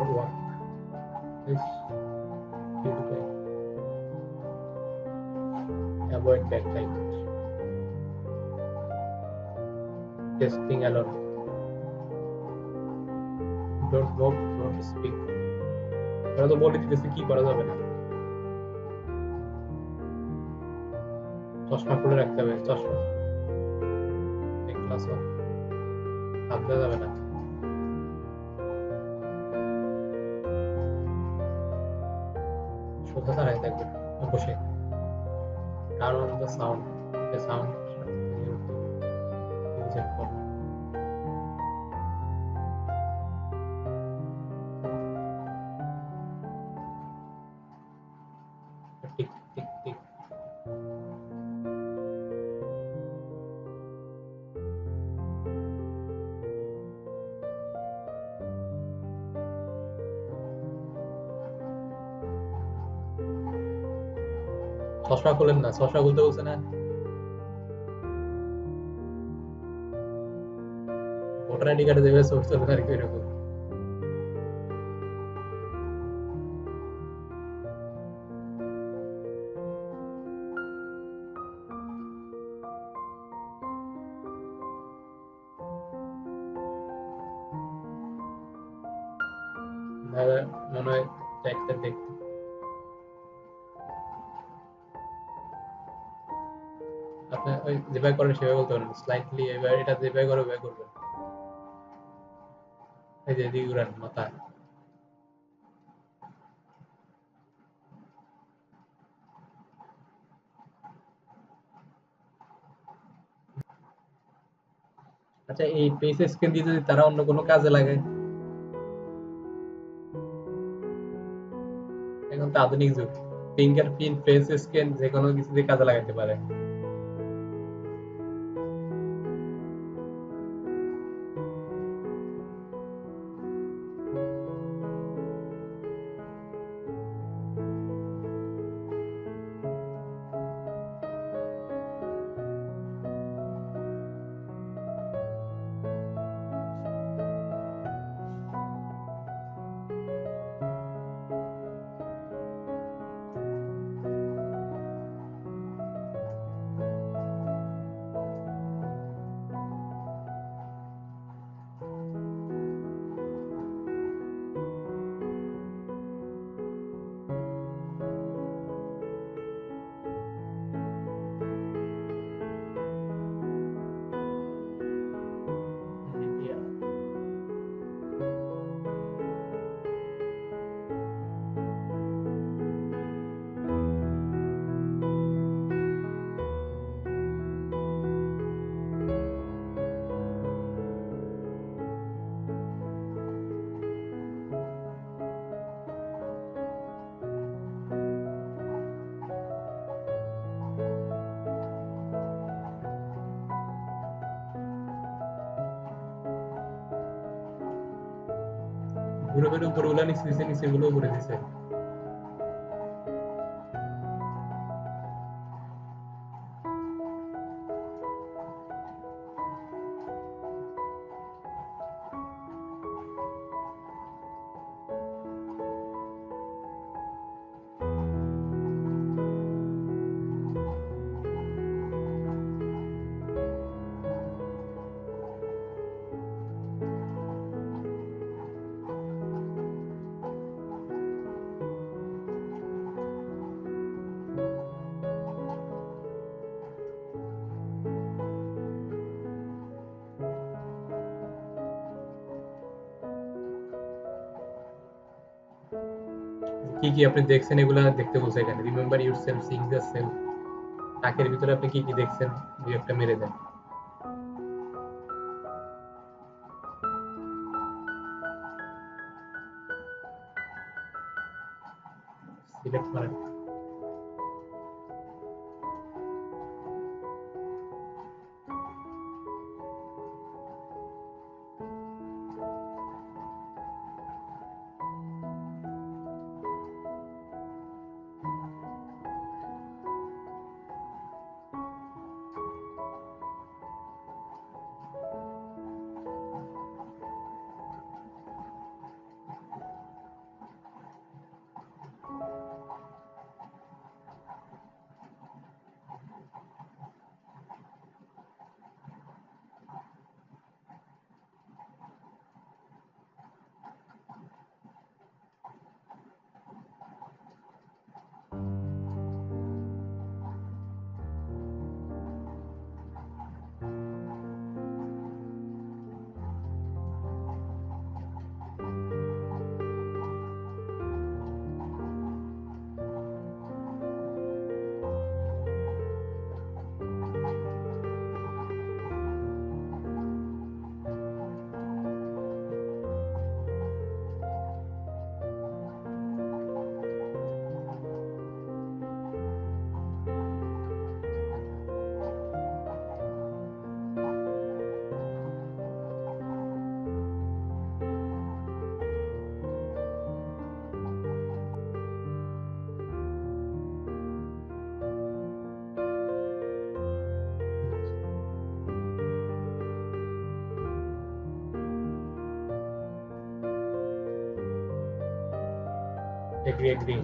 or work. This beautiful. Avoid backlight. Testing alone. Don't move, don't speak. ওরা তো বলে দিতেছে কি করা যাবে না। চশমা খুলে রাখতে হবে, চশমা ক্লাস হাত দেওয়া যাবে না। সোজা দাঁড়ায় থাকবে বসে। Turn on the sound. The sound use it for. Tick tick tick. চশমা খুলেন না, চশমা খুলতে বলছে না। ভোটার আইডি কার্ডে দেবে ছবি চলবে আর কি এরকম। মনে হয় একটা দেখতে আপনি ওই যেভাবে করেন সেভাবে বলতে পারেন, স্লাইটলি এবার এটা যেভাবে করে ওইভাবে করবেন। এই যে এদিকে ঘুরান মাথা। আচ্ছা, এই পেস স্ক্যান দিয়ে যদি তারা অন্য কোনো কাজে লাগায়, এখন তো আধুনিক যুগ, ফিঙ্গারপ্রিন্ট ফেস স্ক্যান যে কোনো কিছু দিয়ে কাজে লাগাতে পারে। গ্রুপের উপর গুলা নিচে নিচে গুলো করে দিছে। কি কি আপনি দেখছেন এগুলা দেখতে বলছে এখানে। Remember yourself, Singh the self. তাকের ভিতরে আপনি কি কি দেখছেন দুই একটা মেরে দেন। সিলেক্ট করেন। Agree.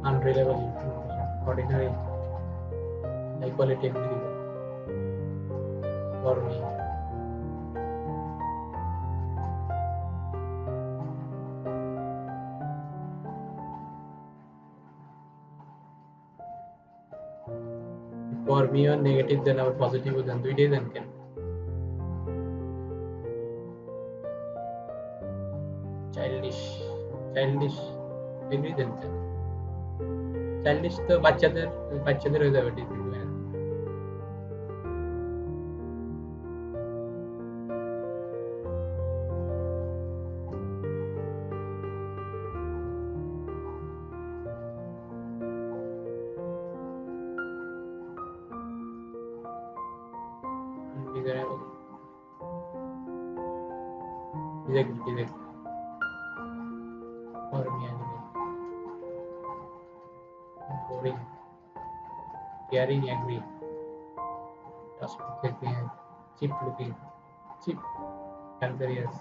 Unreliable information, ordinary, high quality invisible. For me, or negative then our positive then 2 days and can childish, childish, agree then childish তো বাচ্চাদের হয়ে যাবে discipline undesirable, disagree. For me anime, boring, caring, agree, task देखते हैं, cheap looking, cheap, luxurious,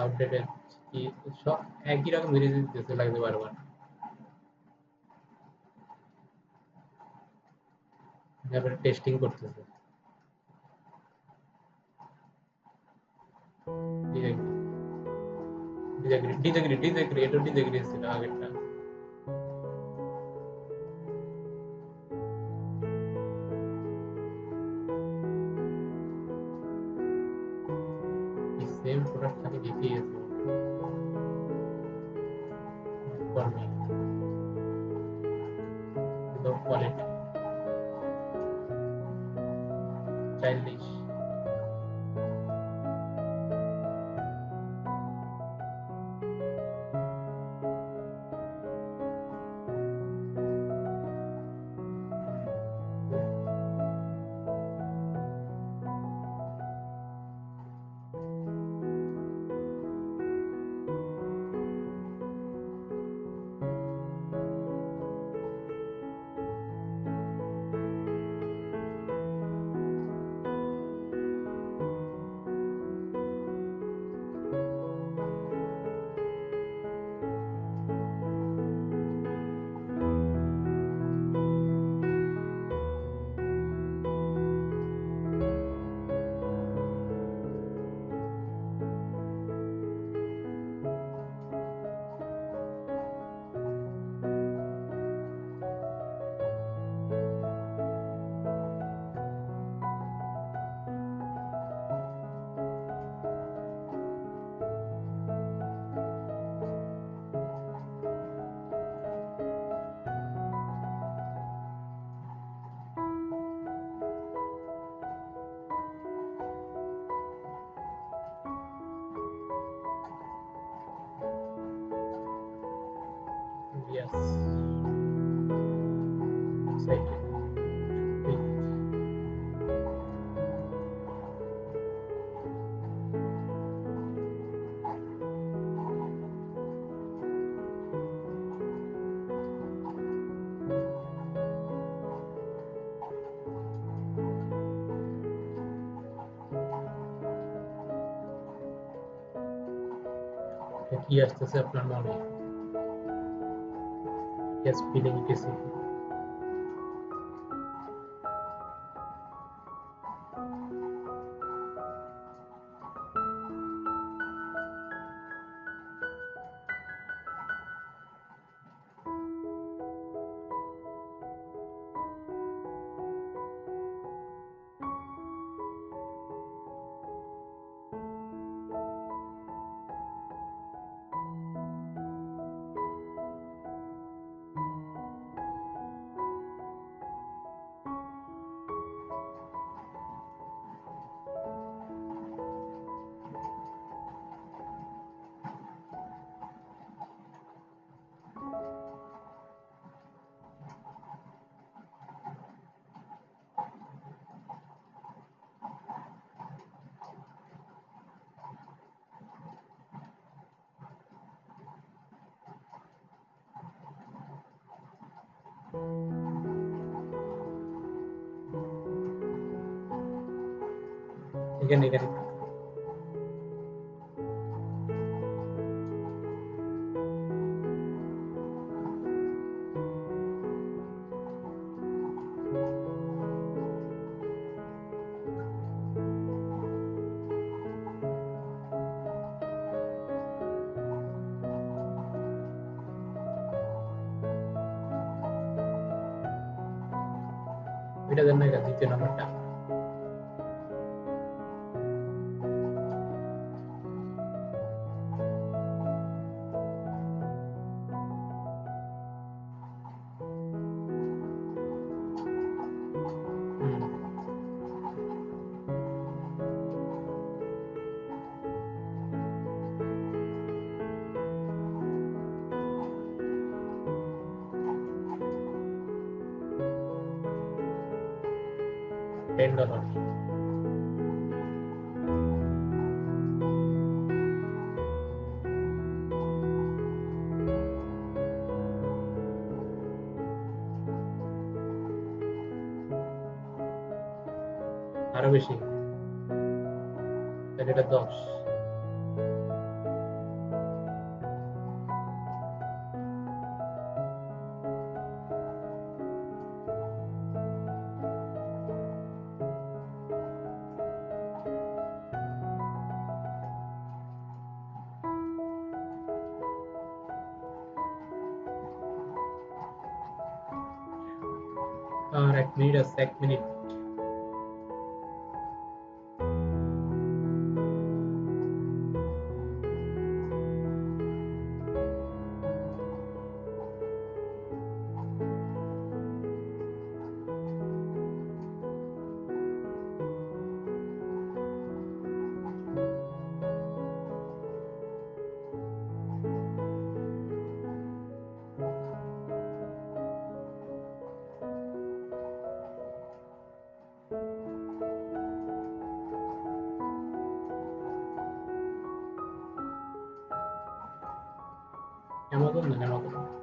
outdated, कि সব একই রকম জিনিস দিতেছে লাগবে বারবার তারপরে টেস্টিং করতেছে ডিসএগ্রি এটা ডিসএগ্রি ছিল আগেরটা সেম প্রোডাক্ট খালি দেখিয়ে গেছে for me without quality, childish, yes, excited, wait, কি আসতেছে আপনার মনে yes feeling etc এখানে এখানে ওইটা দেন না, এটা দ্বিতীয় নাম্বারটা। হুম, $10। আরো বেশি, তাহলে এটা 10। আর 1 মিনিট আছে, 1 মিনিট। অ্যামাজন না, অ্যামাজন